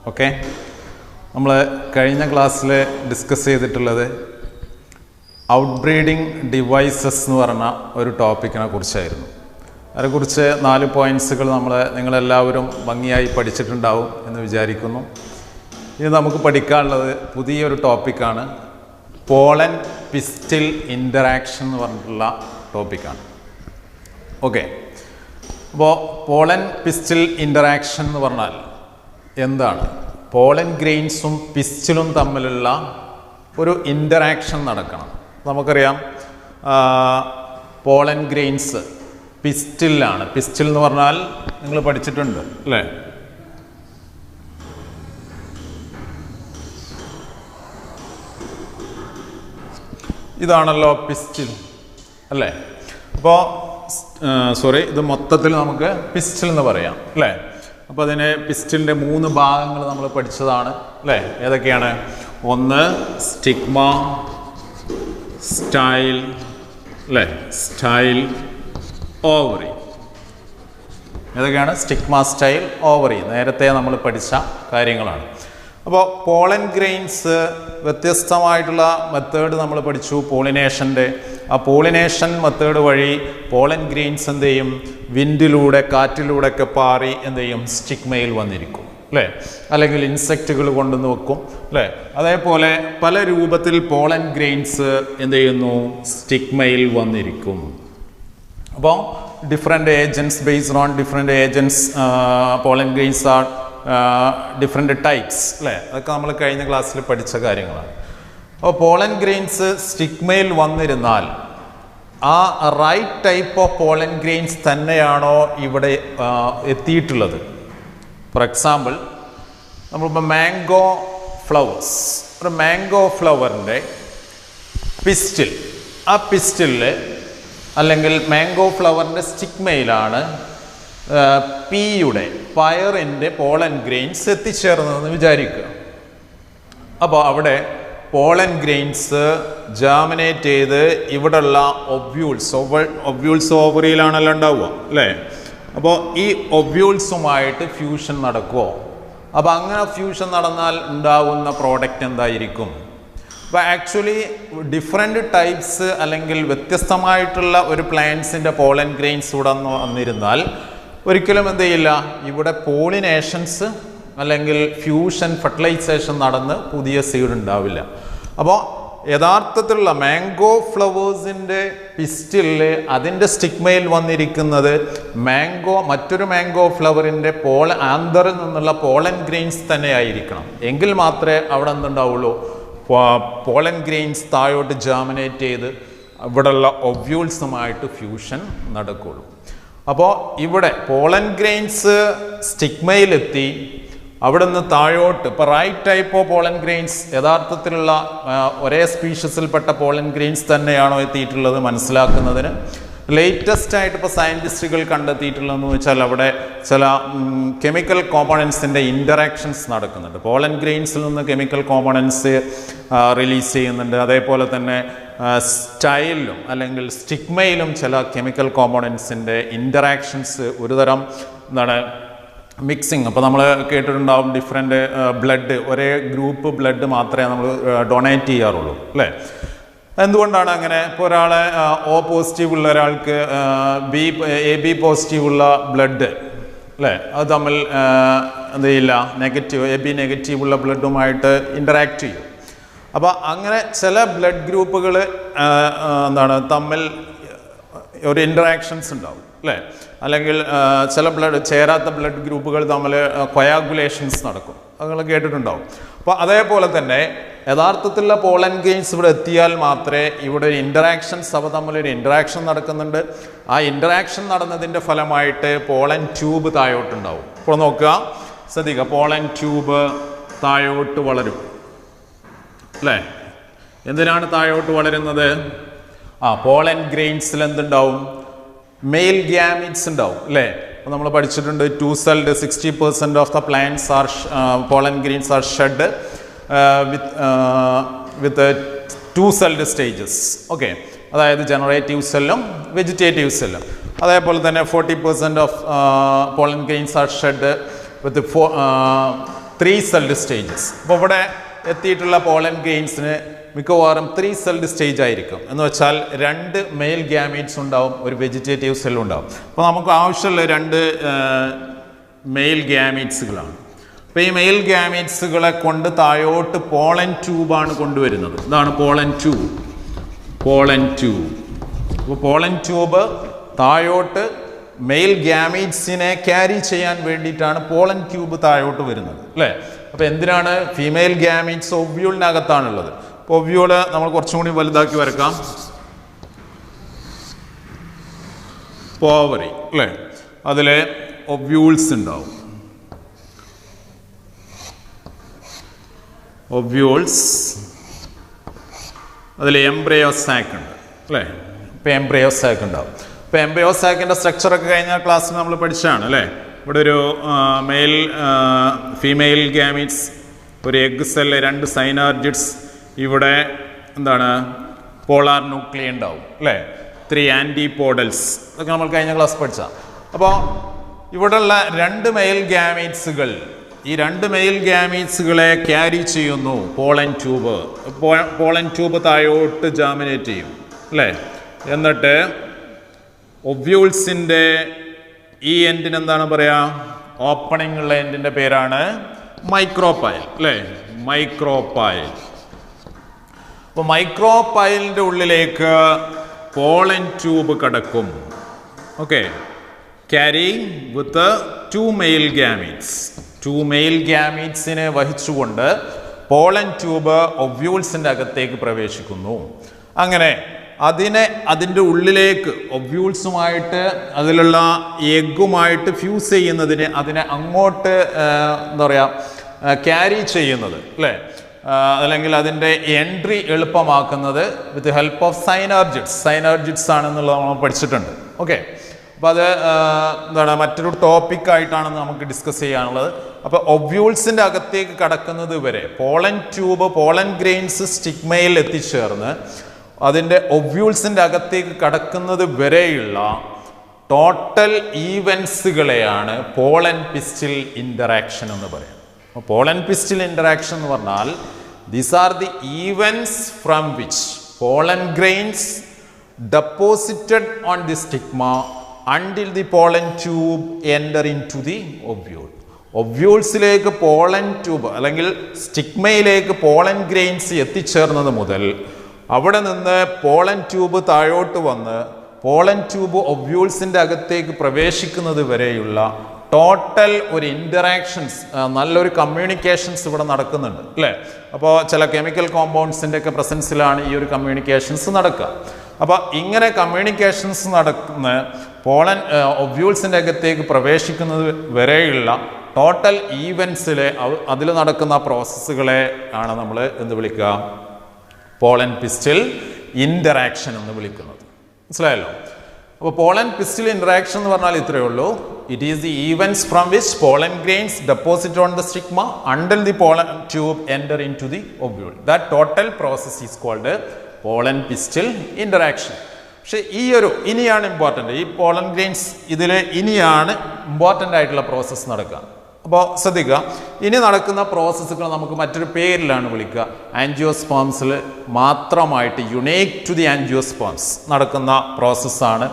Okay, നമ്മൾ കഴിഞ്ഞ ക്ലാസ്സിൽ ഡിസ്കസ് ചെയ്തിട്ടുള്ളത് ഔട്ട്ബ്രീഡിങ് ഡിവൈസസ് എന്ന് പറഞ്ഞ ഒരു ടോപ്പിക്കിനെ കുറിച്ചായിരുന്നു. അതിനെക്കുറിച്ച് 4 പോയിൻറ്റ്സുകൾ നിങ്ങളെല്ലാവരും ഭംഗിയായി പഠിച്ചിട്ടുണ്ടാവും എന്ന് വിചാരിക്കുന്നു. ഇനി നമുക്ക് പഠിക്കാനുള്ളത് പുതിയൊരു ടോപ്പിക്കാണ്, പോളൻ പിസ്റ്റിൽ ഇൻ്ററാക്ഷൻ എന്ന് പറഞ്ഞിട്ടുള്ള ടോപ്പിക്കാണ്. ഓക്കെ, അപ്പോൾ പോളൻ പിസ്റ്റിൽ ഇൻ്ററാക്ഷൻ എന്ന് പറഞ്ഞാൽ എന്താണ്? പോളൻ ഗ്രെയിൻസും പിസ്റ്റിലും തമ്മിലുള്ള ഒരു ഇൻ്ററാക്ഷൻ നടക്കണം. നമുക്കറിയാം പോളൻ ഗ്രെയിൻസ് പിസ്റ്റിലാണ്. പിസ്റ്റിൽ എന്ന് പറഞ്ഞാൽ നിങ്ങൾ പഠിച്ചിട്ടുണ്ട് അല്ലേ? ഇതാണല്ലോ പിസ്റ്റിൽ അല്ലേ? അപ്പോൾ ഇത് മൊത്തത്തിൽ നമുക്ക് പിസ്റ്റിൽ എന്ന് പറയാം അല്ലേ? അപ്പോൾ അതിന് പിസ്റ്റിലിൻ്റെ 3 ഭാഗങ്ങൾ നമ്മൾ പഠിച്ചതാണ് അല്ലേ? ഏതൊക്കെയാണ്? ഒന്ന് സ്റ്റിഗ്മ, സ്റ്റൈൽ അല്ലേ? Style, ovary. ഏതൊക്കെയാണ്? Stigma, style, ovary. നേരത്തെ നമ്മൾ പഠിച്ച കാര്യങ്ങളാണ്. അപ്പോൾ പോളൻ ഗ്രെയിൻസ് വ്യത്യസ്തമായിട്ടുള്ള മെത്തേഡ് നമ്മൾ പഠിച്ചു പോളിനേഷൻ്റെ. ആ പോളിനേഷൻ മെത്തേഡ് വഴി പോളൻ ഗ്രെയിൻസ് എന്ത് ചെയ്യും? വിൻഡിലൂടെ, കാറ്റിലൂടെയൊക്കെ പാറി എന്ത് ചെയ്യും? സ്റ്റിഗ്മയിൽ വന്നിരിക്കും അല്ലേ? അല്ലെങ്കിൽ ഇൻസെക്റ്റുകൾ കൊണ്ടുവന്ന് വെക്കും അല്ലേ? അതേപോലെ പല രൂപത്തിൽ പോളൻ ഗ്രെയിൻസ് എന്ത് ചെയ്യുന്നു? സ്റ്റിഗ്മയിൽ വന്നിരിക്കും. അപ്പോൾ different agents, based on different agents pollen grains R different types അല്ലേ? അതൊക്കെ നമ്മൾ കഴിഞ്ഞ ക്ലാസ്സിൽ പഠിച്ച കാര്യങ്ങളാണ്. അപ്പോൾ പോളൻ ഗ്രെയിൻസ് സ്റ്റിഗ്മയിൽ വന്നിരുന്നാൽ ആ right type of pollen grains തന്നെയാണോ ഇവിടെ എത്തിയിട്ടുള്ളത്? ഫോർ എക്സാമ്പിൾ, നമ്മളിപ്പോൾ മാംഗോ ഫ്ലവേഴ്സ്, ഒരു മാംഗോ ഫ്ലവറിൻ്റെ പിസ്റ്റിൽ, ആ പിസ്റ്റിലിൽ അല്ലെങ്കിൽ മാംഗോ ഫ്ലവറിൻ്റെ സ്റ്റിഗ്മയിലാണ് പയറിൻ്റെ പോളൻ ഗ്രെയിൻസ് എത്തിച്ചേർന്നതെന്ന് വിചാരിക്കുക. അപ്പോൾ അവിടെ പോളൻ ഗ്രെയിൻസ് ജാമിനേറ്റ് ചെയ്ത് ഇവിടെയുള്ള ഒബ്യൂൾസ് ഓവറിയിലാണല്ലോ ഉണ്ടാവുക അല്ലേ? അപ്പോൾ ഈ ഒബ്യൂൾസുമായിട്ട് ഫ്യൂഷൻ നടക്കുമോ? അപ്പോൾ അങ്ങനെ ഫ്യൂഷൻ നടന്നാൽ ഉണ്ടാകുന്ന പ്രോഡക്റ്റ് എന്തായിരിക്കും? അപ്പോൾ ആക്ച്വലി ഡിഫറെൻ്റ് ടൈപ്സ് അല്ലെങ്കിൽ വ്യത്യസ്തമായിട്ടുള്ള ഒരു പ്ലാന്റ്സിൻ്റെ പോളൻ ഗ്രെയിൻസ് ഇവിടെ വന്നിരുന്നാൽ ഒരിക്കലും എന്ത് ചെയ്യില്ല, ഇവിടെ പോളിനേഷൻസ് അല്ലെങ്കിൽ ഫ്യൂഷൻ, ഫെർട്ടിലൈസേഷൻ നടന്ന് പുതിയ സീഡ് ഉണ്ടാവില്ല. അപ്പോൾ യഥാർത്ഥത്തിലുള്ള മാംഗോ ഫ്ലവേഴ്സിൻ്റെ പിസ്റ്റിൽ അതിൻ്റെ സ്റ്റിഗ്മയിൽ വന്നിരിക്കുന്നത് മറ്റൊരു മാംഗോ ഫ്ലവറിൻ്റെ ആന്തറിൽ നിന്നുള്ള പോളൻ ഗ്രെയിൻസ് തന്നെ ആയിരിക്കണം. എങ്കിൽ മാത്രമേ അവിടെ എന്തുണ്ടാവുള്ളൂ? പോളൻ ഗ്രെയിൻസ് താഴോട്ട് ജാമിനേറ്റ് ചെയ്ത് ഇവിടെയുള്ള ഒബ്യൂൾസുമായിട്ട് ഫ്യൂഷൻ നടക്കുകയുള്ളൂ. അപ്പോൾ ഇവിടെ പോളൻ ഗ്രെയിൻസ് സ്റ്റിഗ്മയിലെത്തി, അവിടെ നിന്ന് താഴോട്ട് ഇപ്പോൾ right type of pollen grains യഥാർത്ഥത്തിലുള്ള ഒരേ സ്പീഷീസിൽപ്പെട്ട പോളൻ ഗ്രെയിൻസ് തന്നെയാണോ എത്തിയിട്ടുള്ളത് മനസ്സിലാക്കുന്നതിന് ലേറ്റസ്റ്റ് ആയിട്ട് ഇപ്പോൾ സയൻറ്റിസ്റ്റുകൾ കണ്ടെത്തിയിട്ടുള്ളതെന്ന് വെച്ചാൽ അവിടെ ചില കെമിക്കൽ കോമ്പോണൻസിൻ്റെ ഇൻ്ററാക്ഷൻസ് നടക്കുന്നുണ്ട്. പോളൻ ഗ്രെയിൻസിൽ നിന്ന് കെമിക്കൽ കോമ്പോണൻസ് റിലീസ് ചെയ്യുന്നുണ്ട്. അതേപോലെ തന്നെ സ്റ്റൈലിലും അല്ലെങ്കിൽ സ്റ്റിഗ്മയിലും ചില കെമിക്കൽ കോമ്പോണൻസിൻ്റെ ഇൻ്ററാക്ഷൻസ്, ഒരുതരം മിക്സിങ്. അപ്പോൾ നമ്മൾ കേട്ടിട്ടുണ്ടാവും ഡിഫറെൻ്റ് ബ്ലഡ്, ഒരേ ഗ്രൂപ്പ് ബ്ലഡ് മാത്രമേ നമ്മൾ ഡൊണേറ്റ് ചെയ്യാറുള്ളൂ അല്ലേ? എന്തുകൊണ്ടാണ് അങ്ങനെ? ഇപ്പോൾ ഒരാളെ O പോസിറ്റീവ് ഉള്ള ഒരാൾക്ക് AB പോസിറ്റീവ് ഉള്ള ബ്ലഡ് അല്ലേ, അത് തമ്മിൽ എന്ത് ചെയ്യില്ല, AB നെഗറ്റീവ് ഉള്ള ബ്ലഡുമായിട്ട് ഇൻ്ററാക്ട് ചെയ്യും. അപ്പോൾ അങ്ങനെ ചില ബ്ലഡ് ഗ്രൂപ്പുകൾ തമ്മിൽ ഒരു ഇൻ്ററാക്ഷൻസ് ഉണ്ടാവും അല്ലേ? അല്ലെങ്കിൽ ചില ചേരാത്ത ബ്ലഡ് ഗ്രൂപ്പുകൾ തമ്മിൽ കൊയാഗുലേഷൻസ് നടക്കും. അത് നിങ്ങൾ കേട്ടിട്ടുണ്ടാവും. അപ്പോൾ അതേപോലെ തന്നെ യഥാർത്ഥത്തിലുള്ള പോളൻ ഗ്രെയിൻസ് ഇവിടെ എത്തിയാൽ മാത്രമേ ഇവിടെ ഒരു ഇൻ്ററാക്ഷൻസ്, അവ തമ്മിലൊരു ഇൻ്ററാക്ഷൻ നടക്കുന്നുണ്ട്. ആ ഇൻ്ററാക്ഷൻ നടന്നതിൻ്റെ ഫലമായിട്ട് പോളൻ ട്യൂബ് താഴോട്ടുണ്ടാവും. ഇപ്പോൾ നോക്കുക, ശ്രദ്ധിക്കുക, പോളൻ ട്യൂബ് താഴോട്ട് വളരും അല്ലേ? എന്തിനാണ് താഴോട്ട് വളരുന്നത്? പോളൻ ഗ്രെയിൻസിൽ എന്തുണ്ടാവും? മെയിൽ ഗ്യാമീറ്റ്സ് ഉണ്ടാവും അല്ലേ? അപ്പോൾ നമ്മൾ പഠിച്ചിട്ടുണ്ട് 2 celled 60% of the plants R pollen grains R shed with 2 celled stages. Okay, അതായത് ജനറേറ്റീവ് സെല്ലും വെജിറ്റേറ്റീവ് സെല്ലും. അതേപോലെ തന്നെ 40% of pollen grains R shed with 3 celled stages. അപ്പോൾ ഇവിടെ എത്തിയിട്ടുള്ള പോളൻ ഗ്രെയിൻസിന് മിക്കവാറും 3 celled സ്റ്റേജ് ആയിരിക്കും. എന്ന് വെച്ചാൽ 2 മെയിൽ ഗ്യാമീറ്റ്സ് ഉണ്ടാവും, ഒരു വെജിറ്റേറ്റീവ് സെല്ലും ഉണ്ടാവും. അപ്പോൾ നമുക്ക് ആവശ്യമുള്ള 2 മെയിൽ ഗ്യാമീറ്റ്സുകളാണ്. അപ്പോൾ ഈ മെയിൽ ഗ്യാമീറ്റ്സുകളെ കൊണ്ട് താഴോട്ട് പോളൻ ട്യൂബാണ് കൊണ്ടുവരുന്നത്. ഇതാണ് പോളൻ ട്യൂബ്. അപ്പോൾ പോളൻ ട്യൂബ് താഴോട്ട് മെയിൽ ഗ്യാമീറ്റ്സിനെ ക്യാരി ചെയ്യാൻ വേണ്ടിയിട്ടാണ് പോളൻ ട്യൂബ് താഴോട്ട് വരുന്നത്, അല്ലേ? അപ്പോൾ എന്തിനാണ്? ഫീമെയിൽ ഗ്യാമീറ്റ്സ് ഒവ്യൂളിനകത്താണുള്ളത്. അപ്പോൾ ഒവ്യൂള് നമ്മൾ കുറച്ചും കൂടി വലുതാക്കി വരക്കാം. ഓവറി, അല്ലേ? അതിൽ ഒവ്യൂൾസ് ഉണ്ടാവും. ഒവ്യൂൾസ്, അതിൽ എംബ്രയോ സാക്ക് ഉണ്ട്, അല്ലേ? ഇപ്പോൾ എംബ്രയോ സാക്ക് ഉണ്ടാവും. ഇപ്പോൾ എംബ്രയോ സാക്കിൻ്റെ സ്ട്രക്ചറൊക്കെ കഴിഞ്ഞ ക്ലാസ്സിൽ നമ്മൾ പഠിച്ചതാണ്, അല്ലേ? ഇവിടെ ഒരു ഫീമെയിൽ ഗ്യാമീറ്റ്സ്, ഒരു എഗ് സെല്ല്, 2 സൈനാർജിഡ്സ്, ഇവിടെ എന്താണ് പോളാർ ന്യൂക്ലിയ ഉണ്ടാവും, അല്ലേ? 3 ആൻറ്റിപോഡൽസ്, ഇതൊക്കെ നമ്മൾ കഴിഞ്ഞ ക്ലാസ് പഠിച്ചതാണ്. അപ്പോൾ ഇവിടെയുള്ള 2 മെയിൽ ഗ്യാമീറ്റ്സുകൾ, ഈ 2 മെയിൽ ഗ്യാമീറ്റ്സുകളെ ക്യാരി ചെയ്യുന്നു പോളൻ ട്യൂബ്. പോളൻ ട്യൂബ് താഴോട്ട് ജാമിനേറ്റ് ചെയ്യും, അല്ലേ? എന്നിട്ട് ഒവ്യൂൾസിൻ്റെ ഈ എൻഡിന് എന്താണ് പറയുക? ഓപ്പണിംഗ് ഉള്ള എൻഡിൻ്റെ പേരാണ് മൈക്രോപൈൽ, അല്ലേ? മൈക്രോപൈൽ. അപ്പോൾ മൈക്രോപൈലിൻ്റെ ഉള്ളിലേക്ക് പോളൻ ട്യൂബ് കടക്കും. ഓക്കെ, ക്യാരിങ് വിത്ത് 2 മെയിൽ ഗ്യാമീറ്റ്സ്. 2 മെയിൽ ഗ്യാമീറ്റ്സിനെ വഹിച്ചുകൊണ്ട് പോളൻ ട്യൂബ് ഒവ്യൂൾസിൻ്റെ അകത്തേക്ക് പ്രവേശിക്കുന്നു. അങ്ങനെ അതിൻ്റെ ഉള്ളിലേക്ക് ഒവ്യൂൾസുമായിട്ട് അതിലുള്ള എഗ്ഗുമായിട്ട് ഫ്യൂസ് ചെയ്യുന്നതിന് അതിനെ അങ്ങോട്ട് എന്താ പറയുക ക്യാരി ചെയ്യുന്നത്, അല്ലേ? അല്ലെങ്കിൽ അതിൻ്റെ എൻട്രി എളുപ്പമാക്കുന്നത് വിത്ത് ഹെൽപ്പ് ഓഫ് സൈനാർജിഡ്സ് ആണെന്നുള്ളത് നമ്മൾ പഠിച്ചിട്ടുണ്ട്. ഓക്കെ, അപ്പോൾ അത് എന്താണ് മറ്റൊരു ടോപ്പിക്കായിട്ടാണ് നമുക്ക് ഡിസ്കസ് ചെയ്യാനുള്ളത്. അപ്പോൾ ഒവ്യൂൾസിൻ്റെ അകത്തേക്ക് കടക്കുന്നത് വരെ പോളൻ ട്യൂബ്, പോളൻ ഗ്രെയിൻസ് സ്റ്റിഗ്മയിൽ എത്തിച്ചേർന്ന് അതിൻ്റെ ഒവ്യൂൾസിൻ്റെ അകത്തേക്ക് കടക്കുന്നത് വരെയുള്ള ടോട്ടൽ ഈവൻസുകളെയാണ് പോളൻ പിസ്റ്റിൽ ഇൻ്ററാക്ഷൻ എന്ന് പറയുന്നത്. അപ്പോൾ പോളൻ പിസ്റ്റിൽ ഇൻ്ററാക്ഷൻ എന്ന് പറഞ്ഞാൽ these are the events from which pollen grains deposited on the stigma until the pollen tube enter into the ovule. ഒവ്യൂൾസിലേക്ക് പോളൻ ട്യൂബ് അല്ലെങ്കിൽ സ്റ്റിഗ്മയിലേക്ക് പോളൻ ഗ്രെയിൻസ് എത്തിച്ചേർന്നത് മുതൽ അവിടെ നിന്ന് പോളൻ ട്യൂബ് താഴോട്ട് വന്ന് പോളൻ ട്യൂബ് ഒവ്യൂൾസിൻ്റെ അകത്തേക്ക് പ്രവേശിക്കുന്നത് വരെയുള്ള ടോട്ടൽ ഒരു ഇൻ്ററാക്ഷൻസ്, നല്ലൊരു കമ്മ്യൂണിക്കേഷൻസ് ഇവിടെ നടക്കുന്നുണ്ട്, അല്ലേ? അപ്പോൾ ചില കെമിക്കൽ കോമ്പൗണ്ട്സിൻ്റെ ഒക്കെ പ്രസൻസിലാണ് ഈ ഒരു കമ്മ്യൂണിക്കേഷൻസ് നടക്കുക. അപ്പോൾ ഇങ്ങനെ കമ്മ്യൂണിക്കേഷൻസ് നടക്കുന്ന പോളൻ ഒവ്യൂൾസിൻ്റെ അകത്തേക്ക് പ്രവേശിക്കുന്നത് വരെയുള്ള ടോട്ടൽ ഈവൻസിലെ അതിൽ നടക്കുന്ന പ്രോസസ്സുകളെ ആണ് നമ്മൾ എന്ത് വിളിക്കുക? പോളൻ പിസ്റ്റിൽ ഇൻ്ററാക്ഷൻ എന്ന് വിളിക്കുന്നത്. മനസ്സിലായല്ലോ? അപ്പോൾ പോളൻ പിസ്റ്റിൽ ഇൻ്ററാക്ഷൻ എന്ന് പറഞ്ഞാൽ ഇത്രയേ ഉള്ളൂ. It is the events from which pollen grains deposit on the stigma until the pollen tube enter into the ovule. That total process is called pollen pistil interaction. പക്ഷേ ഇനിയാണ് important, ഈ pollen grains ഇതിൽ ഇനിയാണ് important ആയിട്ടുള്ള process നടക്കുക. അപ്പോൾ ശ്രദ്ധിക്കുക, ഇനി നടക്കുന്ന പ്രോസസ്സുകൾ നമുക്ക് മറ്റൊരു പേരിലാണ് വിളിക്കുക. ആൻജിയോസ്പേംസിൽ മാത്രമായിട്ട് യുണീക്ക് ടു ദി ആൻജിയോസ്പേംസ് നടക്കുന്ന പ്രോസസ്സാണ്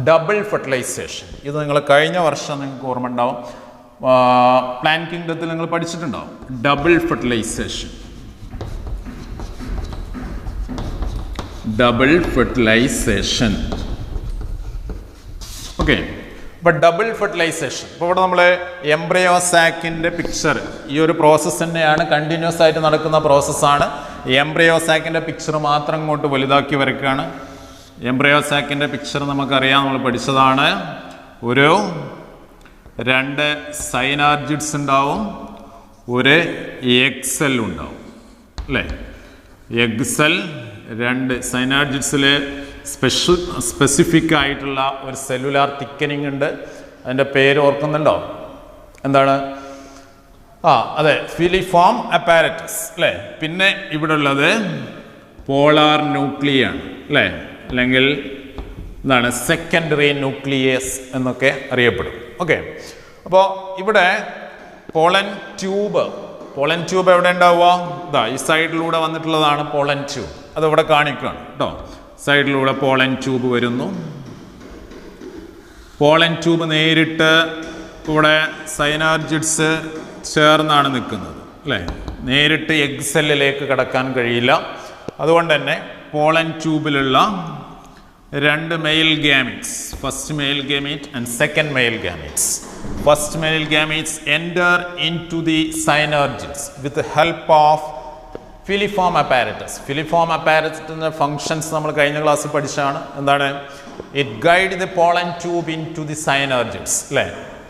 ഡബിൾ ഫെർട്ടിലൈസേഷൻ. ഇത് നിങ്ങൾ കഴിഞ്ഞ വർഷം നിങ്ങൾക്ക് ഓർമ്മ ഉണ്ടാവും, പ്ലാന്റ് കിങ്ഡത്തിൽ നിങ്ങൾ പഠിച്ചിട്ടുണ്ടാവും double fertilisation. Double fertilisation. Okay, അപ്പോൾ ഡബിൾ ഫെർട്ടിലൈസേഷൻ, ഇപ്പോൾ ഇവിടെ നമ്മൾ എംബ്രയോ സാക്കിൻ്റെ പിക്ചർ, ഈ ഒരു പ്രോസസ്സ് തന്നെയാണ്, കണ്ടിന്യൂസ് ആയിട്ട് നടക്കുന്ന പ്രോസസ്സാണ്. എംബ്രയോ സാക്കിൻ്റെ പിക്ചർ മാത്രം ഇങ്ങോട്ട് വലുതാക്കി വരയ്ക്കുകയാണ്. എംബ്രയോ സാക്കിൻ്റെ പിക്ചർ നമുക്കറിയാം, നമ്മൾ പഠിച്ചതാണ്. ഒരു 2 സൈനാർജിഡ്സ് ഉണ്ടാവും, ഒരു എഗ് സെൽ ഉണ്ടാവും, അല്ലേ? എഗ് സെൽ, 2 സൈനാർജിഡ്സിൽ സ്പെസിഫിക് ആയിട്ടുള്ള ഒരു സെല്ലുലാർ തിക്കനിങ് ഉണ്ട്. അതിൻ്റെ പേര് ഓർക്കുന്നുണ്ടോ? എന്താണ്? അതെ, ഫിലിഫോം അപ്പാരറ്റസ്, അല്ലേ? പിന്നെ ഇവിടെ ഉള്ളത് പോളാർ ന്യൂക്ലിയാണ്, അല്ലേ? അല്ലെങ്കിൽ എന്താണ് സെക്കൻഡറി ന്യൂക്ലിയസ് എന്നൊക്കെ അറിയപ്പെടും. ഓക്കെ, അപ്പോൾ ഇവിടെ പോളൻ ട്യൂബ് പോളൻ ട്യൂബ് എവിടെ ഉണ്ടാവുക? ഇതാ ഈ സൈഡിലൂടെ വന്നിട്ടുള്ളതാണ് പോളൻ ട്യൂബ്. അതിവിടെ കാണിക്കുകയാണ് കേട്ടോ. സൈഡിലൂടെ പോളൻ ട്യൂബ് വരുന്നു. പോളൻ ട്യൂബ് നേരിട്ട് ഇവിടെ സൈനാർജിഡ്സ് ചേർന്നാണ് നിൽക്കുന്നത് അല്ലേ. നേരിട്ട് എഗ് സെല്ലിലേക്ക് കടക്കാൻ കഴിയില്ല. അതുകൊണ്ട് തന്നെ പോളൻ ട്യൂബിലുള്ള രണ്ട് male gametes, first male gamete and second male gametes. First male gametes enter into the synergids with help of filiform apparatus. Filiform അപ്പാരറ്റസിൻ്റെ ഫങ്ഷൻസ് നമ്മൾ കഴിഞ്ഞ ക്ലാസ്സിൽ പഠിച്ചാണ്. എന്താണ്? It guide the pollen tube into the synergids അല്ലേ.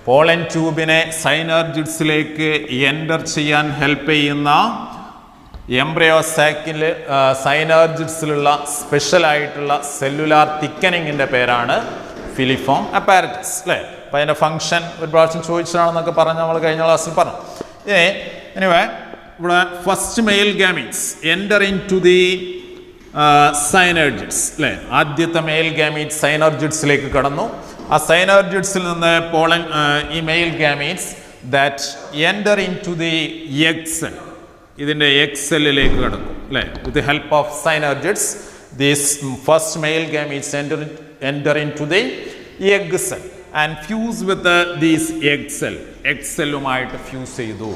Pollen ട്യൂബിനെ സൈനാർജിഡ്സിലേക്ക് enter ചെയ്യാൻ ഹെൽപ്പ് ചെയ്യുന്ന എംബ്രയോ സാക്കിൽ സൈനാർജിഡ്സിലുള്ള സ്പെഷ്യലായിട്ടുള്ള സെല്ലുലാർ തിക്കനിങ്ങിൻ്റെ പേരാണ് ഫിലിഫോം അപ്പാരറ്റസ് അല്ലേ. അപ്പോൾ അതിൻ്റെ ഫങ്ഷൻ ഒരു പ്രാവശ്യം ചോദിച്ചതാണെന്നൊക്കെ പറഞ്ഞ് നമ്മൾ കഴിഞ്ഞ ക്ലാസ്സിൽ പറഞ്ഞു. എനിവേ ഇവിടെ first male gametes enter into the synergids അല്ലേ. ആദ്യത്തെ മെയിൽ ഗാമീറ്റ് സൈനാർജിഡ്സിലേക്ക് കടന്നു. ആ സൈനാർജിഡ്സിൽ നിന്ന് ഈ male gametes that enter into the egg cell, ഇതിൻ്റെ എഗ് സെല്ലിലേക്ക് കടക്കും അല്ലേ. With help of synergids these first male gametes enter into the egg cell and fuse with these egg cell. Egg സെല്ലുമായിട്ട് fuse ചെയ്തു.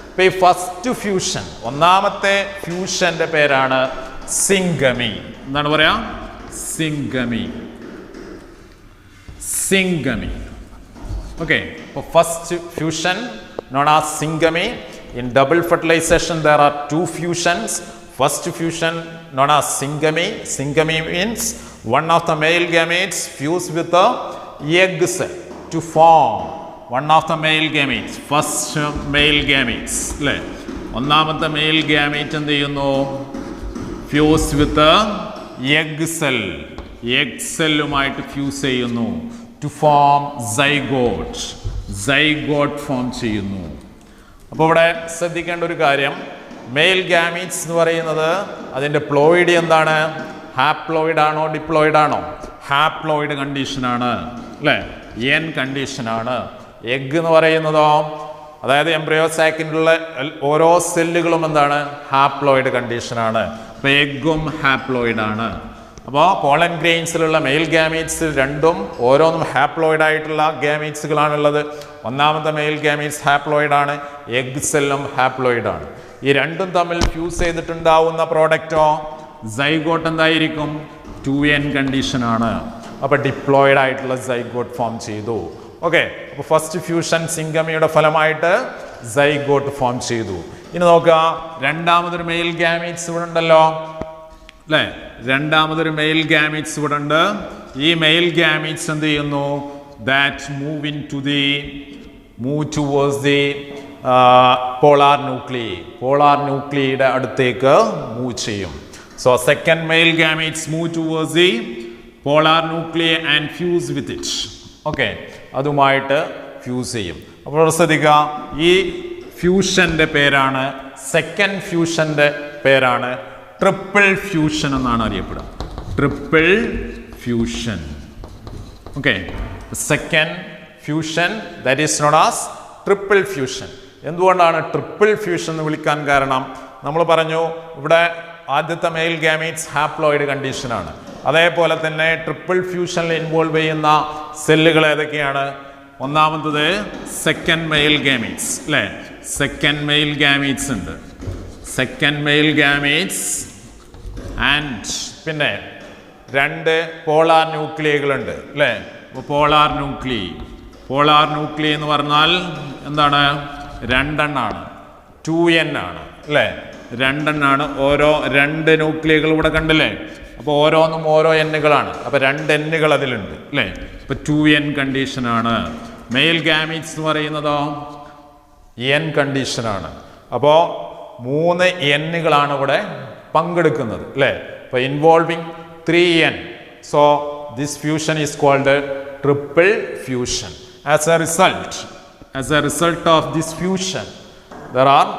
ഇപ്പോൾ ഈ first fusion, ഒന്നാമത്തെ ഫ്യൂഷൻ്റെ പേരാണ് സിംഗമി. എന്താണ് പറയാ? സിംഗമി. സിംഗമി. ഓക്കെ. അപ്പോൾ first fusion known as syngamy. In double fertilization there are two fusions. First fusion known as syngamy. Syngamy means one of the male gametes fuse with the egg cell to form one of the male gametes. First male gametes അല്ലേ. ഒന്നാമത്തെ mail gamete എന്ത് ചെയ്യുന്നു? Fuse with egg cell. Egg സെല്ലുമായിട്ട് fuse ചെയ്യുന്നു. To form zygote. Zygote form ചെയ്യുന്നു. അപ്പോൾ ഇവിടെ ശ്രദ്ധിക്കേണ്ട ഒരു കാര്യം, മെയിൽ ഗാമീറ്റ്സ് എന്ന് പറയുന്നത് അതിൻ്റെ പ്ലോയിഡ് എന്താണ്? ഹാപ്ലോയിഡ് ആണോ ഡിപ്ലോയിഡ് ആണോ? ഹാപ്ലോയിഡ് കണ്ടീഷനാണ് അല്ലേ. എൻ കണ്ടീഷനാണ്. എഗ് എന്ന് പറയുന്നതോ, അതായത് എംബ്രയോ സാക്കിനുള്ള ഓരോ സെല്ലുകളും എന്താണ്? ഹാപ്ലോയിഡ് കണ്ടീഷനാണ്. അപ്പോൾ എഗ്ഗും ഹാപ്ലോയിഡാണ്. അപ്പോൾ പോളൻ ഗ്രെയിൻസിലുള്ള മെയിൽ ഗാമീറ്റ്സ് രണ്ടും ഓരോന്നും ഹാപ്ലോയിഡ് ആയിട്ടുള്ള ഗാമീറ്റ്സുകളാണുള്ളത്. ഒന്നാമത്തെ മെയിൽ ഗാമീറ്റ്സ് ഹാപ്ലോയിഡാണ്, എഗ് സെല്ലും ഹാപ്ലോയിഡാണ്. ഈ രണ്ടും തമ്മിൽ ഫ്യൂസ് ചെയ്തിട്ടുണ്ടാവുന്ന പ്രോഡക്റ്റോ സൈഗോട്ട് എന്തായിരിക്കും? 2n കണ്ടീഷനാണ്. അപ്പോൾ ഡിപ്ലോയിഡ് ആയിട്ടുള്ള സൈഗോട്ട് ഫോം ചെയ്തു. ഓക്കെ. അപ്പോൾ ഫസ്റ്റ് ഫ്യൂഷൻ സിംഗമിയുടെ ഫലമായിട്ട് സൈഗോട്ട് ഫോം ചെയ്തു. ഇനി നോക്കുക, രണ്ടാമതൊരു മെയിൽ ഗാമീറ്റ്സ് ഇവിടെ ഉണ്ടല്ലോ അല്ലേ. രണ്ടാമതൊരു മെയിൽ ഗാമീറ്റ്സ് ഇവിടെ ഉണ്ട്. ഈ മെയിൽ ഗാമീറ്റ്സ് എന്ത് ചെയ്യുന്നു? That move towards the polar nuclei. Polar ന്യൂക്ലിയയുടെ അടുത്തേക്ക് മൂവ് ചെയ്യും. So second male gametes move towards the polar nuclei and fuse with it. Okay. അതുമായിട്ട് ഫ്യൂസ് ചെയ്യും. അപ്പോൾ ശ്രദ്ധിക്കുക, ഈ ഫ്യൂഷൻ്റെ പേരാണ്, സെക്കൻഡ് ഫ്യൂഷൻ്റെ പേരാണ് ട്രിപ്പിൾ ഫ്യൂഷൻ എന്നാണ് അറിയപ്പെടുക. Triple fusion. Okay. Second fusion that is known as triple fusion. എന്തുകൊണ്ടാണ് ട്രിപ്പിൾ ഫ്യൂഷൻ എന്ന് വിളിക്കാൻ കാരണം? നമ്മൾ പറഞ്ഞു ഇവിടെ ആദ്യത്തെ മെയിൽ ഗാമീറ്റ്സ് ഹാപ്ലോയിഡ് കണ്ടീഷനാണ്. അതേപോലെ തന്നെ ട്രിപ്പിൾ ഫ്യൂഷനിൽ ഇൻവോൾവ് ചെയ്യുന്ന സെല്ലുകൾ ഏതൊക്കെയാണ്? ഒന്നാമത്തത് സെക്കൻഡ് മെയിൽ ഗാമീറ്റ്സ് അല്ലേ. സെക്കൻഡ് മെയിൽ ഗാമീറ്റ്സ് ഉണ്ട്. സെക്കൻഡ് മെയിൽ ഗാമീറ്റ്സ് ആൻഡ് പിന്നെ രണ്ട് പോളാർ ന്യൂക്ലിയകളുണ്ട് അല്ലേ. പോളാർ ന്യൂക്ലിയ എന്ന് പറഞ്ഞാൽ എന്താണ്? രണ്ടെണ്ണാണ്. 2n ആണ് അല്ലേ. രണ്ടെണ്ണാണ്. ഓരോ രണ്ട് ന്യൂക്ലിയകൾ ഇവിടെ കണ്ടില്ലേ. അപ്പോൾ ഓരോന്നും ഓരോ എന്നുകളാണ്. അപ്പോൾ രണ്ട് എന്നുകൾ അതിലുണ്ട് അല്ലേ. അപ്പോൾ 2n കണ്ടീഷനാണ്. മെയിൽ ഗാമീറ്റ്സ് എന്ന് പറയുന്നതോ n കണ്ടീഷനാണ്. അപ്പോൾ 3 എന്നുകളാണ് ഇവിടെ പങ്കെടുക്കുന്നത് അല്ലേ. അപ്പോൾ involving 3n. So this fusion is called triple fusion. As a result of this fusion, there are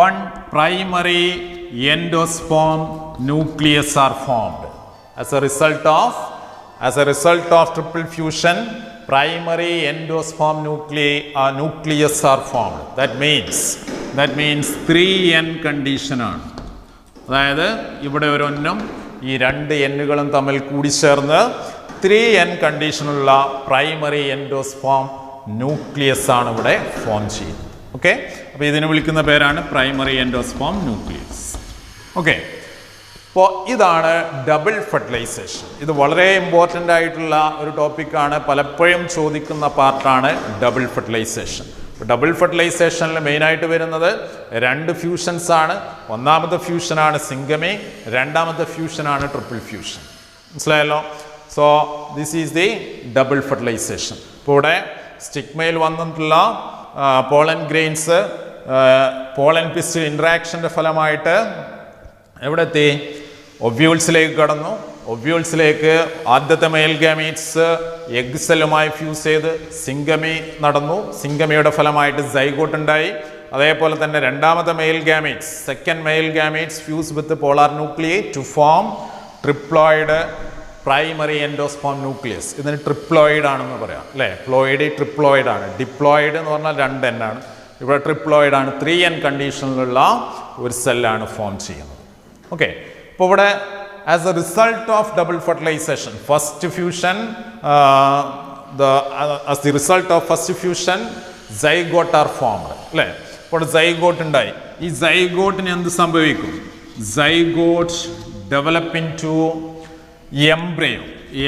one primary endosperm nucleus are formed. As a result of triple fusion, primary endosperm nucleus are formed. That means 3n condition ആണ്. അതായത് ഇവിടെ ഒരു ഒന്നും ഈ രണ്ട് എന്നുകളും തമ്മിൽ കൂടിച്ചേർന്ന് 3n കണ്ടീഷനുള്ള primary endosperm nucleus ആണ് ഇവിടെ ഫോം ചെയ്യുന്നത്. ഓക്കെ, അപ്പോൾ ഇതിനെ വിളിക്കുന്ന പേരാണ് പ്രൈമറി എൻഡോസ്പേം ന്യൂക്ലിയസ്. ഓക്കെ, അപ്പോൾ ഇതാണ് ഡബിൾ ഫെർട്ടിലൈസേഷൻ. ഇത് വളരെ ഇമ്പോർട്ടൻ്റ് ആയിട്ടുള്ള ഒരു ടോപ്പിക്കാണ്, പലപ്പോഴും ചോദിക്കുന്ന പാർട്ടാണ് ഡബിൾ ഫെർട്ടിലൈസേഷൻ. ഡബിൾ ഫെർട്ടിലൈസേഷനിൽ മെയിനായിട്ട് വരുന്നത് രണ്ട് ഫ്യൂഷൻസ് ആണ്. ഒന്നാമത്തെ ഫ്യൂഷനാണ് സിംഗമി, രണ്ടാമത്തെ ഫ്യൂഷനാണ് ട്രിപ്പിൾ ഫ്യൂഷൻ. മനസ്സിലായല്ലോ? So this is the double fertilisation. ഇപ്പോൾ ഇവിടെ സ്റ്റിഗ്മയിൽ വന്നിട്ടുള്ള പോളൻ ഗ്രെയിൻസ് പോളൻ പിസ്റ്റിൽ ഇൻട്രാക്ഷൻ്റെ ഫലമായിട്ട് എവിടെ എത്തി? ഒവ്യൂൾസിലേക്ക് കടന്നു. ഒവ്യൂൾസിലേക്ക് ആദ്യത്തെ മെയിൽ ഗാമീറ്റ്സ് എഗ് സെല്ലുമായി ഫ്യൂസ് ചെയ്ത് സിംഗമി നടന്നു. സിംഗമിയുടെ ഫലമായിട്ട് സൈഗോട്ട് ഉണ്ടായി. അതേപോലെ തന്നെ രണ്ടാമത്തെ male gametes, second male gametes fuse with polar nuclei to form triploid primary endosperm nucleus. ഇതിന് ട്രിപ്ലോയിഡ് ആണെന്ന് പറയാം അല്ലേ? പ്ലോയിഡ് ട്രിപ്ലോയിഡ് ആണ്. ഡിപ്ലോയിഡ് എന്ന് പറഞ്ഞാൽ 2n ആണ്. ഇവിടെ ട്രിപ്ലോയിഡ് ആണ്. 3n കണ്ടീഷനിലുള്ള ഒരു സെല്ലാണ് ഫോം ചെയ്യുന്നത്. ഓക്കെ, ഇപ്പോൾ ഇവിടെ as a result of double fertilization, as the result of first fusion, zygote are formed. അല്ലേ? ഇപ്പോൾ സൈഗോട്ട് ഉണ്ടായി. ഈ സൈഗോട്ടിന് എന്ത് സംഭവിക്കും? Zygote develop into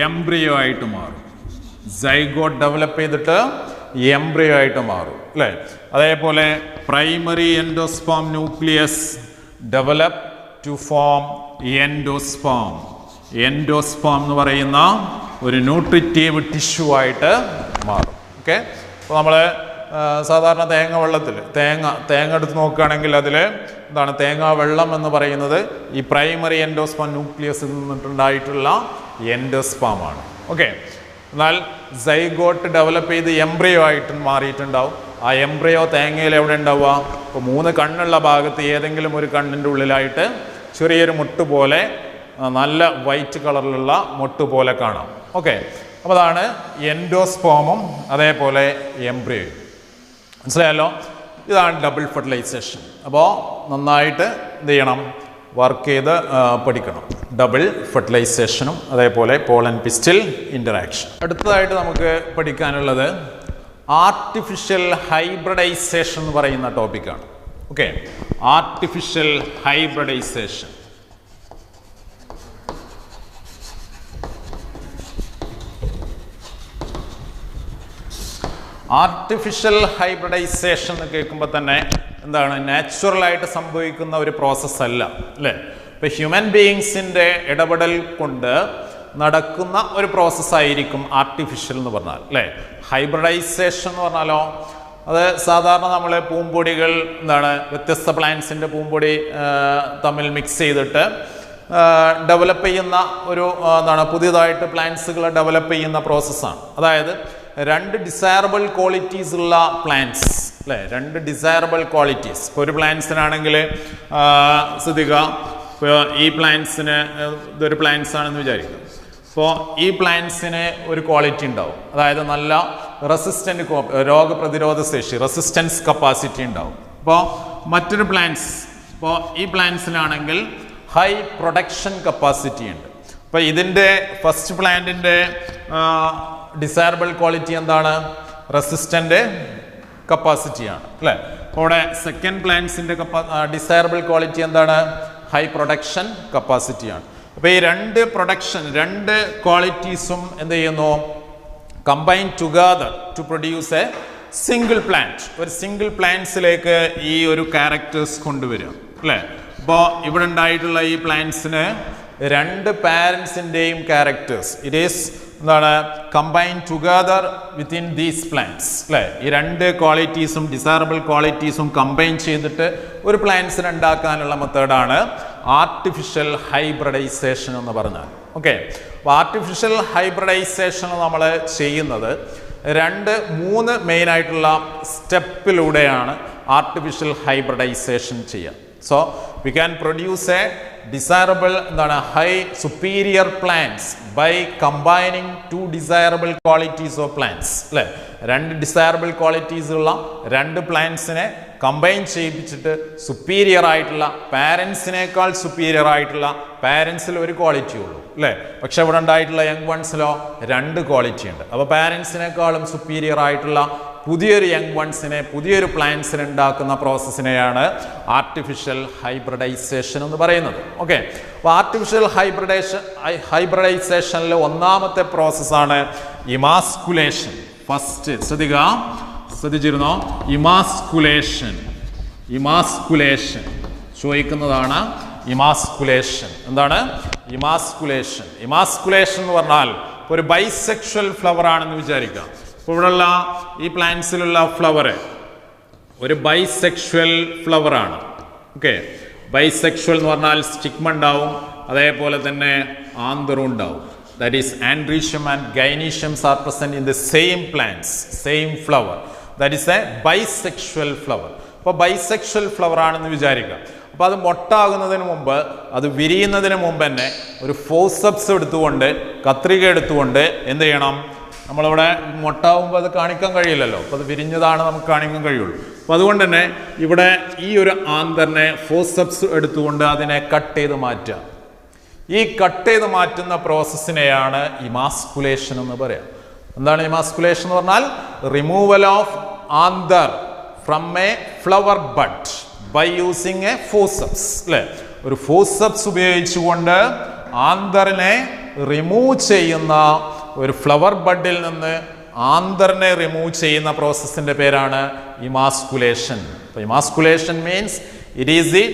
embryo ആയിട്ട് മാറും. സൈഗോട്ട് ഡെവലപ്പ് ചെയ്തിട്ട് എംബ്രിയോ ആയിട്ട് മാറും അല്ലേ? അതേപോലെ primary endosperm nucleus develop to form endosperm. Endosperm എന്ന് പറയുന്ന ഒരു ന്യൂട്രിറ്റീവ് ടിഷ്യൂ ആയിട്ട് മാറും. ഓക്കെ, അപ്പോൾ നമ്മൾ സാധാരണ തേങ്ങ വെള്ളത്തിൽ തേങ്ങ എടുത്ത് നോക്കുകയാണെങ്കിൽ അതിൽ എന്താണ് തേങ്ങാ വെള്ളം എന്ന് പറയുന്നത് ഈ പ്രൈമറി എൻഡോസ്പേം ന്യൂക്ലിയസിൽ നിന്നിട്ടുണ്ടായിട്ടുള്ള എൻഡോസ്പേം ആണ്. ഓക്കെ, എന്നാൽ സൈഗോട്ട് ഡെവലപ്പ് ചെയ്ത് എംബ്രിയോ ആയിട്ട് മാറിയിട്ടുണ്ടാവും. ആ എംബ്രിയോ തേങ്ങയിൽ എവിടെ ഉണ്ടാവുക? ഇപ്പോൾ 3 കണ്ണുള്ള ഭാഗത്ത് ഏതെങ്കിലും ഒരു കണ്ണിൻ്റെ ഉള്ളിലായിട്ട് ചെറിയൊരു മുട്ട് പോലെ, നല്ല വൈറ്റ് കളറിലുള്ള മുട്ട് പോലെ കാണാം. ഓക്കെ, അപ്പോൾ അതാണ് എൻഡോസ്പേമും അതേപോലെ എംബ്രിയോയും. മനസ്സിലായല്ലോ? ഇതാണ് ഡബിൾ ഫെർട്ടിലൈസേഷൻ. അപ്പോൾ നന്നായിട്ട് എന്ത് ചെയ്യണം? വർക്ക് ചെയ്ത് പഠിക്കണം. ഡബിൾ ഫെർട്ടിലൈസേഷനും അതേപോലെ പോളൻ പിസ്റ്റിൽ ഇൻറ്ററാക്ഷൻ. അടുത്തതായിട്ട് നമുക്ക് പഠിക്കാനുള്ളത് ആർട്ടിഫിഷ്യൽ ഹൈബ്രിഡൈസേഷൻ എന്ന് പറയുന്ന ടോപ്പിക്കാണ്. Okay, artificial hybridisation. Artificial hybridisation എന്ന് കേൾക്കുമ്പോൾ തന്നെ എന്താണ്? നാച്ചുറലായിട്ട് സംഭവിക്കുന്ന ഒരു പ്രോസസ്സ് അല്ല അല്ലേ? ഇപ്പം ഹ്യൂമൻ ബീയിങ്സിൻ്റെ ഇടപെടൽ കൊണ്ട് നടക്കുന്ന ഒരു പ്രോസസ്സായിരിക്കും ആർട്ടിഫിഷ്യൽ എന്ന് പറഞ്ഞാൽ അല്ലേ? ഹൈബ്രിഡൈസേഷൻ എന്ന് പറഞ്ഞാലോ അത് സാധാരണ നമ്മൾ പൂമ്പൊടികൾ എന്താണ് വ്യത്യസ്ത പ്ലാന്റ്സിൻ്റെ പൂമ്പൊടി തമ്മിൽ മിക്സ് ചെയ്തിട്ട് ഡെവലപ്പ് ചെയ്യുന്ന ഒരു എന്താണ് പുതിയതായിട്ട് പ്ലാന്റ്സുകൾ ഡെവലപ്പ് ചെയ്യുന്ന പ്രോസസ്സാണ്. അതായത് 2 ഡിസൈറബിൾ ക്വാളിറ്റീസ് ഉള്ള പ്ലാന്റ്സ് അല്ലേ? 2 ഡിസൈറബിൾ ക്വാളിറ്റീസ്. ഇപ്പോൾ ഒരു പ്ലാന്റ്സിനാണെങ്കിൽ ശ്രദ്ധിക്കുക, ഇപ്പോൾ ഈ പ്ലാന്റ്സിന് ഇതൊരു പ്ലാന്റ്സ് ആണെന്ന് വിചാരിക്കുക. അപ്പോൾ ഈ പ്ലാന്റ്സിന് ഒരു ക്വാളിറ്റി ഉണ്ടാവും, അതായത് നല്ല റെസിസ്റ്റൻ്റ് രോഗപ്രതിരോധ ശേഷി, റെസിസ്റ്റൻസ് കപ്പാസിറ്റി ഉണ്ടാവും. അപ്പോൾ മറ്റൊരു പ്ലാന്റ്സ്, ഇപ്പോൾ ഈ പ്ലാന്റ്സിനാണെങ്കിൽ ഹൈ പ്രൊഡക്ഷൻ കപ്പാസിറ്റി ഉണ്ട്. അപ്പോൾ ഇതിൻ്റെ ഫസ്റ്റ് പ്ലാന്റിൻ്റെ ഡിസൈറബിൾ ക്വാളിറ്റി എന്താണ്? റെസിസ്റ്റൻ്റ് കപ്പാസിറ്റിയാണ് അല്ലേ? അപ്പോൾ ഇവിടെ സെക്കൻഡ് പ്ലാന്റ്സിൻ്റെ ഡിസൈറബിൾ ക്വാളിറ്റി എന്താണ്? ഹൈ പ്രൊഡക്ഷൻ കപ്പാസിറ്റിയാണ്. അപ്പോൾ ഈ 2 ക്വാളിറ്റീസും എന്ത് ചെയ്യുന്നു? Combine together to produce a single plant. ഒരു സിംഗിൾ പ്ലാന്റ്സിലേക്ക് ഈ ഒരു ക്യാരക്ടേഴ്സ് കൊണ്ടുവരിക അല്ലേ? അപ്പോൾ ഇവിടെ ഉണ്ടായിട്ടുള്ള ഈ പ്ലാന്റ്സിന് 2 പാരൻസിൻ്റെയും ക്യാരക്ടേഴ്സ് ഇറ്റ് ഈസ് എന്താണ് combine together within these plants അല്ലേ? ഈ 2 ക്വാളിറ്റീസും ഡിസൈറബിൾ ക്വാളിറ്റീസും കമ്പൈൻ ചെയ്തിട്ട് ഒരു പ്ലാന്റ്സിന് ഉണ്ടാക്കാനുള്ള മെത്തേഡാണ് ആർട്ടിഫിഷ്യൽ ഹൈബ്രിഡൈസേഷൻ എന്ന് പറഞ്ഞാൽ. ഓക്കെ, അപ്പോൾ ആർട്ടിഫിഷ്യൽ ഹൈബ്രിഡൈസേഷൻ നമ്മൾ ചെയ്യുന്നത് 2-3 മെയിനായിട്ടുള്ള സ്റ്റെപ്പിലൂടെയാണ് ആർട്ടിഫിഷ്യൽ ഹൈബ്രിഡൈസേഷൻ ചെയ്യുക. So we can produce a desirable എന്താണ് high superior plants by combining two desirable qualities of plants അല്ലേ. രണ്ട് ഡിസൈറബിൾ ക്വാളിറ്റീസ് ഉള്ള രണ്ട് പ്ലാന്റ്സിനെ കമ്പൈൻ ചെയ്യിപ്പിച്ചിട്ട് സുപ്പീരിയർ ആയിട്ടുള്ള പാരൻസിനേക്കാൾ സുപ്പീരിയർ ആയിട്ടുള്ള പാരൻസിൽ ഒരു ക്വാളിറ്റി ഉള്ളൂ അല്ലേ. പക്ഷെ ഇവിടെ ഉണ്ടായിട്ടുള്ള യങ് വൺസിലോ രണ്ട് ക്വാളിറ്റി ഉണ്ട്. അപ്പോൾ പാരൻസിനേക്കാളും സുപ്പീരിയർ ആയിട്ടുള്ള പുതിയൊരു യങ് വൺസിനെ പുതിയൊരു പ്ലാന്റ്സിനെ ഉണ്ടാക്കുന്ന പ്രോസസ്സിനെയാണ് ആർട്ടിഫിഷ്യൽ ഹൈബ്രിഡൈസേഷൻ എന്ന് പറയുന്നത്. ഓക്കെ, അപ്പോൾ ആർട്ടിഫിഷ്യൽ ഹൈബ്രിഡൈസേഷനിൽ ഒന്നാമത്തെ പ്രോസസ്സാണ് ഇമാസ്കുലേഷൻ. ഫസ്റ്റ് ശ്രദ്ധിച്ചിരുന്നോ? ഇമാസ്കുലേഷൻ ചോദിക്കുന്നതാണ്. ഇമാസ്കുലേഷൻ എന്താണ്? ഇമാസ്കുലേഷൻ എന്ന് പറഞ്ഞാൽ ഒരു ബൈസെക്ഷൽ ഫ്ലവർ ആണെന്ന് വിചാരിക്കാം. ഇപ്പോൾ ഇവിടെയുള്ള ഈ പ്ലാന്റ്സിലുള്ള ഫ്ലവർ ഒരു ബൈസെക്ഷൽ ഫ്ലവർ ആണ്. ഓക്കെ, ബൈസെക്ഷൽ എന്ന് പറഞ്ഞാൽ സ്റ്റിഗ്മ ഉണ്ടാവും, അതേപോലെ തന്നെ ആന്തറും ഉണ്ടാവും. That is androecium and gynoeciums are present in the same plants, same flower. That is a bisexual flower. അപ്പോൾ ബൈസെക്ഷൽ ഫ്ലവർ ആണെന്ന് വിചാരിക്കുക. അപ്പോൾ അത് മൊട്ടാകുന്നതിന് മുമ്പ്, അത് വിരിയുന്നതിന് മുമ്പ് തന്നെ ഒരു ഫോസപ്സ് എടുത്തുകൊണ്ട്, കത്രിക എടുത്തുകൊണ്ട് എന്ത് ചെയ്യണം? നമ്മളിവിടെ മൊട്ടാവുമ്പോൾ അത് കാണിക്കാൻ കഴിയില്ലല്ലോ. അപ്പോൾ അത് വിരിഞ്ഞതാണ് നമുക്ക് കാണിക്കാൻ കഴിയുള്ളൂ. അപ്പോൾ അതുകൊണ്ട് തന്നെ ഇവിടെ ഈ ഒരു ആന്തറിനെ ഫോസപ്സ് എടുത്തുകൊണ്ട് അതിനെ കട്ട് ചെയ്ത് മാറ്റുക. ഈ കട്ട് ചെയ്ത് മാറ്റുന്ന പ്രോസസ്സിനെയാണ് ഇമാസ്കുലേഷൻ എന്ന് പറയാം. എന്താണ് ഇമാസ്കുലേഷൻ എന്ന് പറഞ്ഞാൽ? Removal of anther from a flower bud by using a forceps അല്ലേ. ഒരു ഫോസപ്സ് ഉപയോഗിച്ചുകൊണ്ട് ആന്തറിനെ റിമൂവ് ചെയ്യുന്ന, ഒരു ഫ്ലവർ ബഡിൽ നിന്ന് ആന്തറിനെ റിമൂവ് ചെയ്യുന്ന പ്രോസസ്സിന്റെ പേരാണ് ഇമാസ്കുലേഷൻ. അപ്പോൾ emasculation means it is the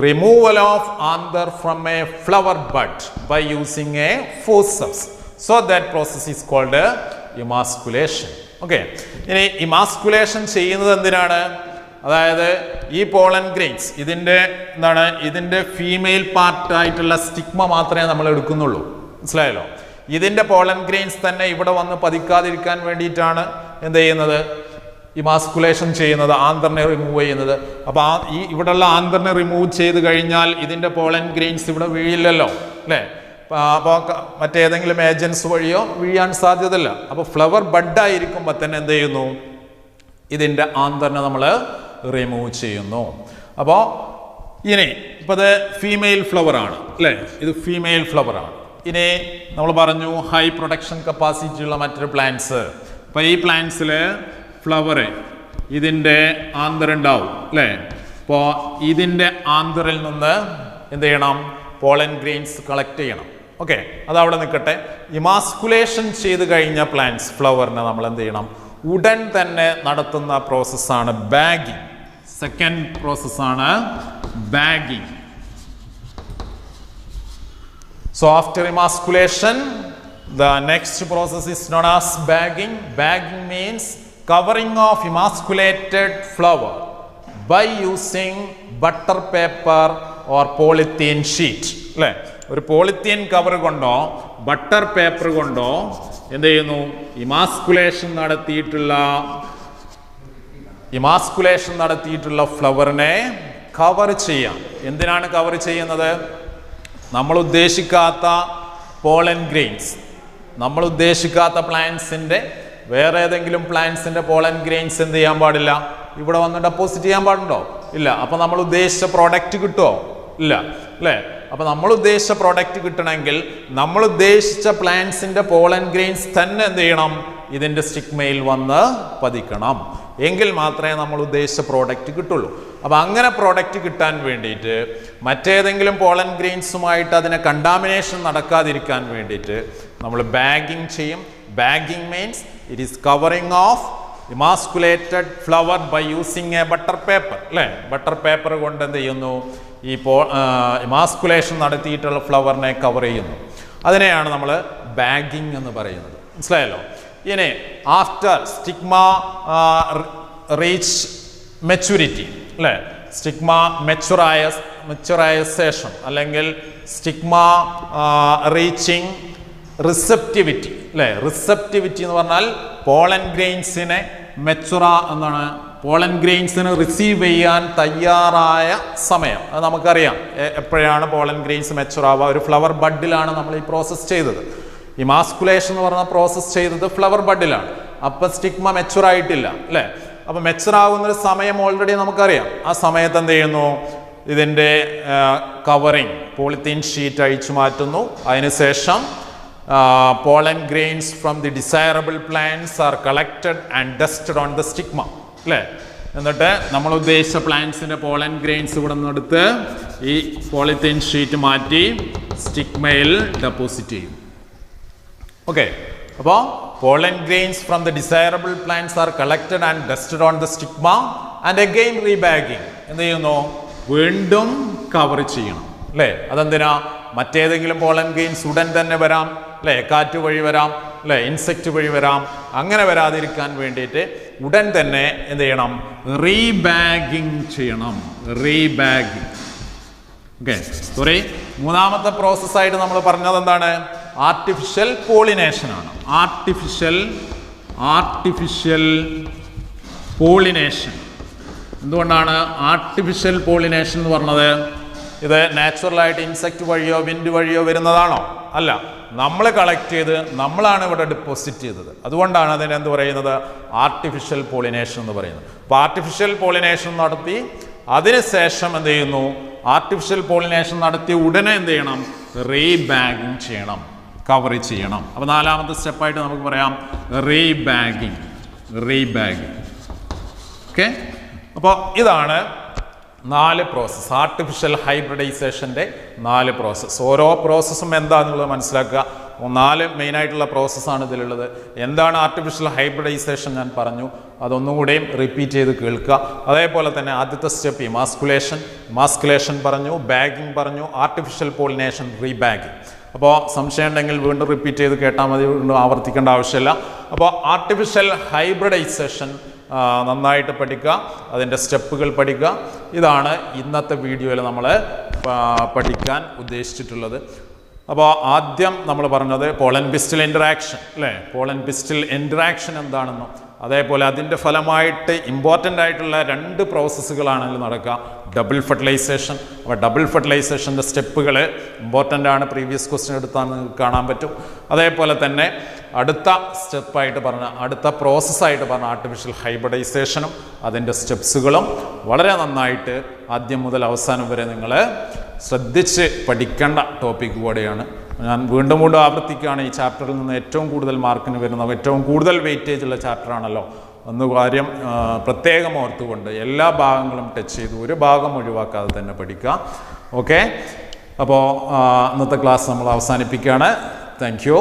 removal of anther from a flower bud by using a forceps. So that process is called emasculation. Okay, ഇനി ഇമാസ്കുലേഷൻ ചെയ്യുന്നത് എന്തിനാണ്? അതായത് ഈ പോളൻ ഗ്രെയിൻസ് ഇതിന്റെ ഫീമെയിൽ പാർട്ടായിട്ടുള്ള സ്റ്റിഗ്മ മാത്രമേ നമ്മൾ എടുക്കുന്നുള്ളൂ. മനസ്സിലായല്ലോ? ഇതിന്റെ പോളൻ ഗ്രെയിൻസ് തന്നെ ഇവിടെ വന്ന് പതിക്കാതിരിക്കാൻ വേണ്ടിയിട്ടാണ് എന്ത് ചെയ്യുന്നത്? ഇമാസ്കുലേഷൻ ചെയ്യുന്നത്, ആന്തറിനെ റിമൂവ് ചെയ്യുന്നത്. അപ്പോൾ ഈ ഇവിടെയുള്ള ആന്തറിനെ റിമൂവ് ചെയ്ത് കഴിഞ്ഞാൽ ഇതിന്റെ പോളൻ ഗ്രെയിൻസ് ഇവിടെ വീഴില്ലല്ലോ അല്ലേ. അപ്പോൾ മറ്റേതെങ്കിലും ഏജൻസ് വഴിയോ വീഴാൻ സാധ്യതയില്ല. അപ്പോൾ ഫ്ലവർ ബഡായിരിക്കുമ്പോൾ തന്നെ എന്ത് ചെയ്യുന്നു? ഇതിന്റെ ആന്തറിനെ നമ്മൾ റിമൂവ് ചെയ്യുന്നു. അപ്പോൾ ഇനി ഇപ്പോൾ ഇത് ഫീമെയിൽ ഫ്ലവർ ആണ് അല്ലേ. ഇത് ഫീമെയിൽ ഫ്ലവർ ആണ്. ഇനി നമ്മൾ പറഞ്ഞു ഹൈ പ്രൊഡക്ഷൻ കപ്പാസിറ്റി ഉള്ള മറ്റൊരു പ്ലാന്റ്സ്. അപ്പോൾ ഈ പ്ലാന്റ്സിൽ ഫ്ലവർ ഇതിൻ്റെ ആന്തറുണ്ടാവും അല്ലേ. അപ്പോൾ ഇതിൻ്റെ ആന്തറിൽ നിന്ന് എന്ത് ചെയ്യണം? പോളൻ ഗ്രെയിൻസ് കളക്ട് ചെയ്യണം. ഓക്കെ, അതവിടെ നിൽക്കട്ടെ. ഇമാസ്കുലേഷൻ ചെയ്ത് കഴിഞ്ഞ പ്ലാന്റ്സ് ഫ്ലവറിനെ നമ്മൾ എന്ത് ചെയ്യണം? ഉടൻ തന്നെ നടത്തുന്ന പ്രോസസ്സാണ് ബാഗിങ്. സെക്കൻഡ് പ്രോസസ്സാണ് bagging. So after emasculation, the next process is known as bagging. Bagging means covering of emasculated flower by using butter paper or polythene sheet. അല്ലേ, ഒരു പോളിത്തീൻ കവർ കൊണ്ടോ ബട്ടർ പേപ്പർ കൊണ്ടോ എന്ത് ചെയ്യുന്നു? ഇമാസ്കുലേഷൻ നടത്തിയിട്ടുള്ള ഫ്ലവറിനെ cover ചെയ്യാം. എന്തിനാണ് കവർ ചെയ്യുന്നത്? നമ്മൾ ഉദ്ദേശിക്കാത്ത പോളൻ ഗ്രെയിൻസ്, നമ്മൾ ഉദ്ദേശിക്കാത്ത പ്ലാന്റ്സിൻ്റെ, വേറെ ഏതെങ്കിലും പ്ലാന്റ്സിൻ്റെ പോളൻ ഗ്രെയിൻസ് എന്ത് ചെയ്യാൻ പാടില്ല? ഇവിടെ വന്ന് ഡെപ്പോസിറ്റ് ചെയ്യാൻ പാടുണ്ടോ? ഇല്ല. അപ്പോൾ നമ്മൾ ഉദ്ദേശിച്ച പ്രോഡക്റ്റ് കിട്ടുമോ? ഇല്ല അല്ലേ. അപ്പോൾ നമ്മൾ ഉദ്ദേശിച്ച പ്രോഡക്റ്റ് കിട്ടണമെങ്കിൽ നമ്മൾ ഉദ്ദേശിച്ച പ്ലാന്റ്സിൻ്റെ പോളൻ ഗ്രെയിൻസ് തന്നെ എന്ത് ചെയ്യണം? ഇതിൻ്റെ സ്റ്റിഗ്മയിൽ വന്ന് പതിക്കണം. എങ്കിൽ മാത്രമേ നമ്മൾ ഉദ്ദേശിച്ച പ്രോഡക്റ്റ് കിട്ടുള്ളൂ. അപ്പോൾ അങ്ങനെ പ്രോഡക്റ്റ് കിട്ടാൻ വേണ്ടിയിട്ട് മറ്റേതെങ്കിലും പോളൻ ഗ്രെയിൻസുമായിട്ട് അതിനെ കണ്ടാമിനേഷൻ നടക്കാതിരിക്കാൻ വേണ്ടിയിട്ട് നമ്മൾ ബാഗിങ് ചെയ്യും. Bagging means it is covering of emasculated flower by using a butter paper അല്ലേ. ബട്ടർ പേപ്പർ കൊണ്ട് എന്ത് ചെയ്യുന്നു? ഈ ഇമാസ്കുലേഷൻ നടത്തിയിട്ടുള്ള ഫ്ലവറിനെ കവർ ചെയ്യുന്നു. അതിനെയാണ് നമ്മൾ ബാഗിങ് എന്ന് പറയുന്നത്. മനസ്സിലായല്ലോ? ഇനി ആഫ്റ്റർ സ്റ്റിഗ്മ റീച്ച് മെച്യൂരിറ്റി അല്ലേ, സ്റ്റിഗ്മ മെച്ചുറായ ശേഷം, അല്ലെങ്കിൽ സ്റ്റിഗ്മ റീച്ചിങ് റിസെപ്റ്റിവിറ്റി അല്ലേ. റിസെപ്റ്റിവിറ്റി എന്ന് പറഞ്ഞാൽ പോളൻ ഗ്രെയിൻസിനെ മെച്ചുറ എന്നാണ് പോളൻ ഗ്രെയിൻസിന് റിസീവ് ചെയ്യാൻ തയ്യാറായ സമയം. അത് നമുക്കറിയാം എപ്പോഴാണ് പോളൻ ഗ്രെയിൻസ് മെച്ചുർ ആവുക. ഒരു ഫ്ലവർ ബഡിലാണ് നമ്മൾ ഈ പ്രോസസ്സ് ചെയ്തത്. ഈ മാസ്കുലേഷൻ എന്ന് പറഞ്ഞ പ്രോസസ്സ് ചെയ്തത് ഫ്ലവർ ബഡിലാണ്. അപ്പം സ്റ്റിഗ്മ മെച്ചുർ ആയിട്ടില്ല അല്ലേ. അപ്പം മെച്ചുർ ആകുന്നൊരു സമയം ഓൾറെഡി നമുക്കറിയാം. ആ സമയത്ത് എന്ത് ചെയ്യുന്നു, ഇതിൻ്റെ കവറിങ് പോളിത്തീൻ ഷീറ്റ് അഴിച്ചു മാറ്റുന്നു. അതിനുശേഷം pollen grains from the desirable plants are collected and dusted on the stigma അല്ലേ. എന്നിട്ട് നമ്മൾ ഉദ്ദേശിച്ച പ്ലാന്റ്സിൻ്റെ പോളൻ ഗ്രെയിൻസ് ഇവിടെ നിന്ന് എടുത്ത് ഈ പോളിത്തീൻ ഷീറ്റ് മാറ്റി സ്റ്റിഗ്മയിൽ ഡെപ്പോസിറ്റ് ചെയ്യും. ഓക്കെ, അപ്പോൾ pollen grains from the desirable plants are collected and dusted on the stigma and again rebagging. എന്ത് ചെയ്യുന്നു, വീണ്ടും കവർ ചെയ്യണം അല്ലേ. അതെന്തിനാ, മറ്റേതെങ്കിലും പോളൻ ഗ്രെയിൻസ് ഉടൻ തന്നെ വരാം അല്ലേ, കാറ്റ് വഴി വരാം അല്ലേ, ഇൻസെക്റ്റ് വഴി വരാം. അങ്ങനെ വരാതിരിക്കാൻ വേണ്ടിയിട്ട് ഉടൻ തന്നെ എന്ത് ചെയ്യണം, റീബാഗിങ് ചെയ്യണം. റീബാഗിങ്. ഓക്കെ, സോറി, മൂന്നാമത്തെ പ്രോസസ്സായിട്ട് നമ്മൾ പറഞ്ഞത് എന്താണ്, ആർട്ടിഫിഷ്യൽ പോളിനേഷൻ ആണ്. Artificial pollination. എന്തുകൊണ്ടാണ് ആർട്ടിഫിഷ്യൽ പോളിനേഷൻ എന്ന് പറഞ്ഞത്? ഇത് നാച്ചുറലായിട്ട് ഇൻസെക്റ്റ് വഴിയോ വിൻഡ് വഴിയോ വരുന്നതാണോ? അല്ല, നമ്മൾ കളക്ട് ചെയ്ത് നമ്മളാണ് ഇവിടെ ഡെപ്പോസിറ്റ് ചെയ്തത്. അതുകൊണ്ടാണ് അതിന് എന്ത് പറയുന്നത്, ആർട്ടിഫിഷ്യൽ പോളിനേഷൻ എന്ന് പറയുന്നത്. അപ്പോൾ ആർട്ടിഫിഷ്യൽ പോളിനേഷൻ നടത്തി അതിനുശേഷം എന്ത് ചെയ്യുന്നു, ആർട്ടിഫിഷ്യൽ പോളിനേഷൻ നടത്തി ഉടനെ എന്ത് ചെയ്യണം, റീബാഗിങ് ചെയ്യണം, കവർ ചെയ്യണം. അപ്പോൾ നാലാമത്തെ സ്റ്റെപ്പായിട്ട് നമുക്ക് പറയാം റീബാഗിങ്. ഓക്കെ, അപ്പോൾ ഇതാണ് 4 പ്രോസസ്സ്, ആർട്ടിഫിഷ്യൽ ഹൈബ്രിഡൈസേഷൻ്റെ 4 പ്രോസസ്സ്. ഓരോ പ്രോസസ്സും എന്താണെന്നുള്ളത് മനസ്സിലാക്കുക. 4 മെയിനായിട്ടുള്ള പ്രോസസ്സാണ് ഇതിലുള്ളത്. എന്താണ് ആർട്ടിഫിഷ്യൽ ഹൈബ്രിഡൈസേഷൻ ഞാൻ പറഞ്ഞു, അതൊന്നും കൂടെയും റിപ്പീറ്റ് ചെയ്ത് കേൾക്കുക. അതേപോലെ തന്നെ ആദ്യത്തെ സ്റ്റെപ്പ് മാസ്കുലേഷൻ പറഞ്ഞു, ബാഗിങ് പറഞ്ഞു, ആർട്ടിഫിഷ്യൽ പോളിനേഷൻ, റീബാഗിങ്. അപ്പോൾ സംശയം ഉണ്ടെങ്കിൽ വീണ്ടും റിപ്പീറ്റ് ചെയ്ത് കേട്ടാൽ മതി, വീണ്ടും ആവർത്തിക്കേണ്ട ആവശ്യമില്ല. അപ്പോൾ ആർട്ടിഫിഷ്യൽ ഹൈബ്രിഡൈസേഷൻ നന്നായിട്ട് പഠിക്കുക, അതിൻ്റെ സ്റ്റെപ്പുകൾ പഠിക്കുക. ഇതാണ് ഇന്നത്തെ വീഡിയോയിൽ നമ്മൾ പഠിക്കാൻ ഉദ്ദേശിച്ചിട്ടുള്ളത്. അപ്പോൾ ആദ്യം നമ്മൾ പറഞ്ഞത് പോളൻ പിസ്റ്റൽ ഇൻറ്ററാക്ഷൻ അല്ലേ. പോളൻ പിസ്റ്റൽ ഇൻറ്ററാക്ഷൻ എന്താണെന്നും അതേപോലെ അതിൻ്റെ ഫലമായിട്ട് ഇമ്പോർട്ടൻ്റ് ആയിട്ടുള്ള 2 പ്രോസസ്സുകളാണ് ഇതിൽ നടക്കുക. Double fertilisation. അപ്പോൾ ഡബിൾ ഫെർട്ടിലൈസേഷൻ്റെ സ്റ്റെപ്പുകൾ ഇമ്പോർട്ടൻ്റ് ആണ്, പ്രീവിയസ് ക്വസ്റ്റ്യൻ എടുത്താൽ നിങ്ങൾക്ക് കാണാൻ പറ്റും. അതേപോലെ തന്നെ അടുത്ത സ്റ്റെപ്പായിട്ട് പറഞ്ഞ അടുത്ത പ്രോസസ്സായിട്ട് പറഞ്ഞ ആർട്ടിഫിഷ്യൽ ഹൈബ്രിഡൈസേഷനും അതിൻ്റെ സ്റ്റെപ്സുകളും വളരെ നന്നായിട്ട് ആദ്യം മുതൽ അവസാനം വരെ നിങ്ങൾ ശ്രദ്ധിച്ച് പഠിക്കേണ്ട ടോപ്പിക് കൂടെയാണ്. ഞാൻ വീണ്ടും ആവർത്തിക്കുകയാണ്, ഈ ചാപ്റ്ററിൽ നിന്ന് ഏറ്റവും കൂടുതൽ മാർക്കിന് വരുന്ന ഏറ്റവും കൂടുതൽ വെയിറ്റേജ് ഉള്ള ചാപ്റ്ററാണല്ലോ. ഒന്ന് കാര്യം പ്രത്യേകം ഓർത്തുകൊണ്ട് എല്ലാ ഭാഗങ്ങളും ടച്ച് ചെയ്ത് ഒരു ഭാഗം ഒഴിവാക്കാതെ തന്നെ പഠിക്കുക. ഓക്കെ, അപ്പോൾ ഇന്നത്തെ ക്ലാസ് നമ്മൾ അവസാനിപ്പിക്കുകയാണ്. Thank you.